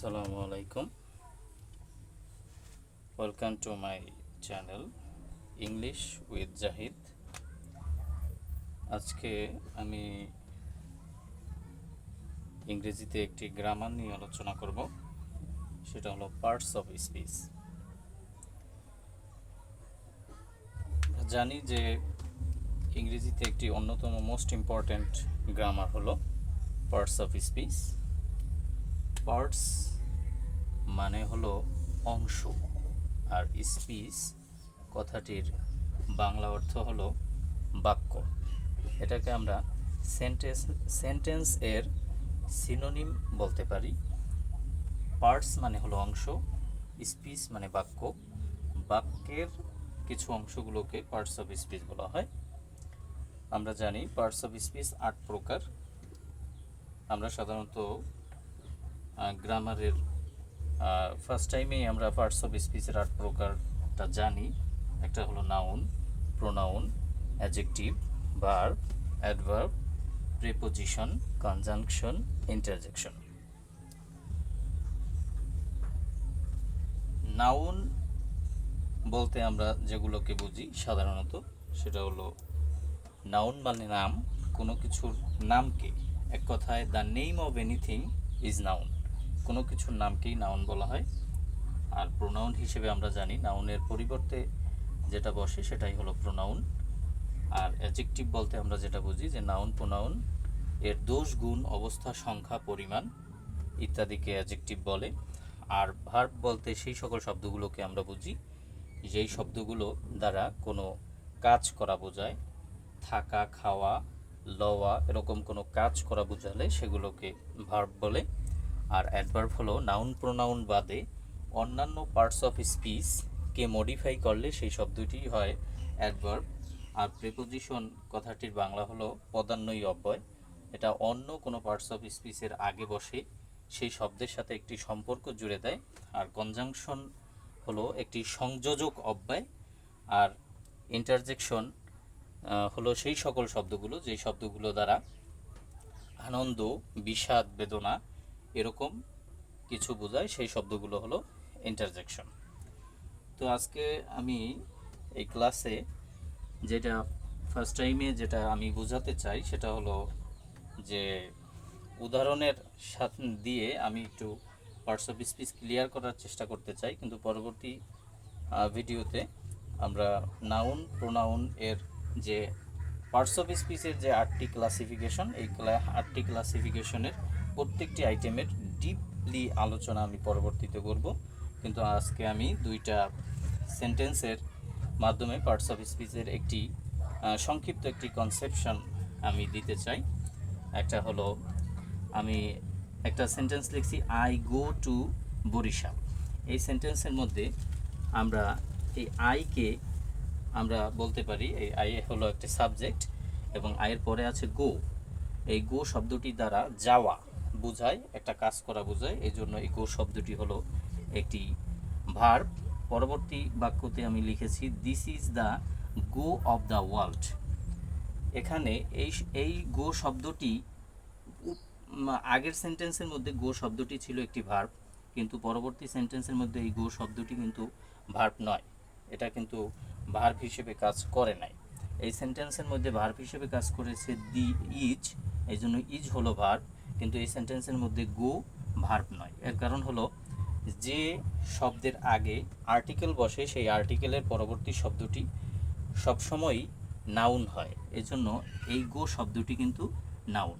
আসসালামু আলাইকুম। Welcome to my channel English with Zahid. আজকে আমি ইংরেজিতে একটি গ্রামার নিয়ে আলোচনা করব, সেটা হলো পার্টস অফ স্পিচ। জানি যে ইংরেজিতে একটি অন্যতম মোস্ট ইম্পর্ট্যান্ট গ্রামার হলো পার্টস অফ স্পিচ। পার্টস মানে হলো অংশ, আর স্পিচ কথাটির বাংলা অর্থ হলো বাক্য। এটাকে আমরা সেন্টেন্স এর সিনোনিম বলতে পারি। পার্টস মানে হলো অংশ, স্পিচ মানে বাক্য। বাক্যের কিছু অংশগুলোকে পার্টস অফ স্পিচ বলা হয়। আমরা জানি পার্টস অফ স্পিচ ৮ প্রকার। আমরা সাধারণত গ্রামারের ফার্স্ট টাইমেই আমরা পার্টস অফ স্পিচের ৮ প্রকারটা জানি। একটা হলো noun, pronoun, adjective, verb, adverb, preposition, conjunction, interjection. Noun বলতে আমরা যেগুলোকে বুঝি সাধারণত সেটা হলো নাউন মানে নাম, কোনো কিছুর নামকে, এক কথায় the name of anything is noun. কোনো কিছুর নামকেই নাউন বলা হয়। আর প্রোনাউন হিসেবে আমরা জানি নাউনের পরিবর্তে যেটা বসে সেটাই হলো প্রোনাউন। আর অ্যাডজেক্টিভ বলতে আমরা যেটা বুঝি যে নাউন প্রোনাউন এর দোষ, গুণ, অবস্থা, সংখ্যা, পরিমাণ ইত্যাদিকে অ্যাডজেক্টিভ বলে। আর ভার্ব বলতে সেই সকল শব্দগুলোকে আমরা বুঝি যেই শব্দগুলো দ্বারা কোনো কাজ করা বোঝায়, থাকা, খাওয়া, লওয়া, এরকম কোনো কাজ করা বোঝালে সেগুলোকে ভার্ব বলে। আর অ্যাডভার্ব হলো নাউন প্রোনাউন বাদে অন্যান্য পার্টস অফ স্পিচকে মডিফাই করলে সেই শব্দটি হয় অ্যাডভার্ব। আর প্রিপোজিশন কথাটির বাংলা হলো পদান্বয়ী অব্যয়। এটা অন্য কোনো পার্টস অফ স্পিচের আগে বসে সেই শব্দের সাথে একটি সম্পর্ক জুড়ে দেয়। আর কনজাংশন হলো একটি সংযোজক অব্যয়। আর ইন্টারজেকশন হলো সেই সকল শব্দগুলো যেই শব্দগুলো দ্বারা আনন্দ, বিষাদ, বেদনা এরকম কিছু বোঝায়, সেই শব্দগুলো হলো ইন্টারজেকশন। তো আজকে আমি এই ক্লাসে যেটা ফার্স্ট টাইমে যেটা আমি বোঝাতে চাই সেটা হলো যে উদাহরণের সাথে দিয়ে আমি একটু পার্টস অফ স্পিচ ক্লিয়ার করার চেষ্টা করতে চাই, কিন্তু পরবর্তী ভিডিওতে আমরা নাউন প্রোনাউন এর যে পার্টস অফ স্পিচের যে 8টি ক্লাসিফিকেশন, এই 8টি ক্লাসিফিকেশনের প্রত্যেকটি আইটেমের ডিপলি আলোচনা আমি পরবর্তীতে করব। কিন্তু আজকে আমি দুইটা সেন্টেন্সের মাধ্যমে পার্টস অফ স্পিচের একটি সংক্ষিপ্ত একটি কনসেপশন আমি দিতে চাই। একটা হলো, আমি একটা সেন্টেন্স লিখছি, আই গো টু বরিশাল। এই সেন্টেন্সের মধ্যে আমরা এই আইকে আমরা বলতে পারি, এই আই হলো একটা সাবজেক্ট এবং আয়ের পরে আছে গো। এই গো শব্দটি দ্বারা যাওয়া বোঝায়, একটা কাজ করা বোঝায়, এই জন্য এই গো শব্দটি হলো একটি ভার্ব। পরবর্তী বাক্যতে আমি লিখেছি this is the go of the world. এখানে এই গো শব্দটি আগের সেন্টেন্সের মধ্যে গো শব্দটি ছিল একটি ভার্ব, কিন্তু পরবর্তী সেন্টেন্সের মধ্যে এই গো শব্দটি কিন্তু ভার্ব নয়, এটা কিন্তু ভার্ব হিসেবে কাজ করে নাই। এই সেন্টেন্সের মধ্যে ভার্ব হিসেবে কাজ করেছে দি ইজ, এই জন্য ইজ হলো ভার্ব, কিন্তু এই সেন্টেন্সের মধ্যে গো ভার্ব নয়। এর কারণ হলো যে শব্দের আগে আর্টিকেল বসে সেই আর্টিকেলের পরবর্তী শব্দটি সবসময়ই নাউন হয়, এজন্য এই গো শব্দটি কিন্তু নাউন।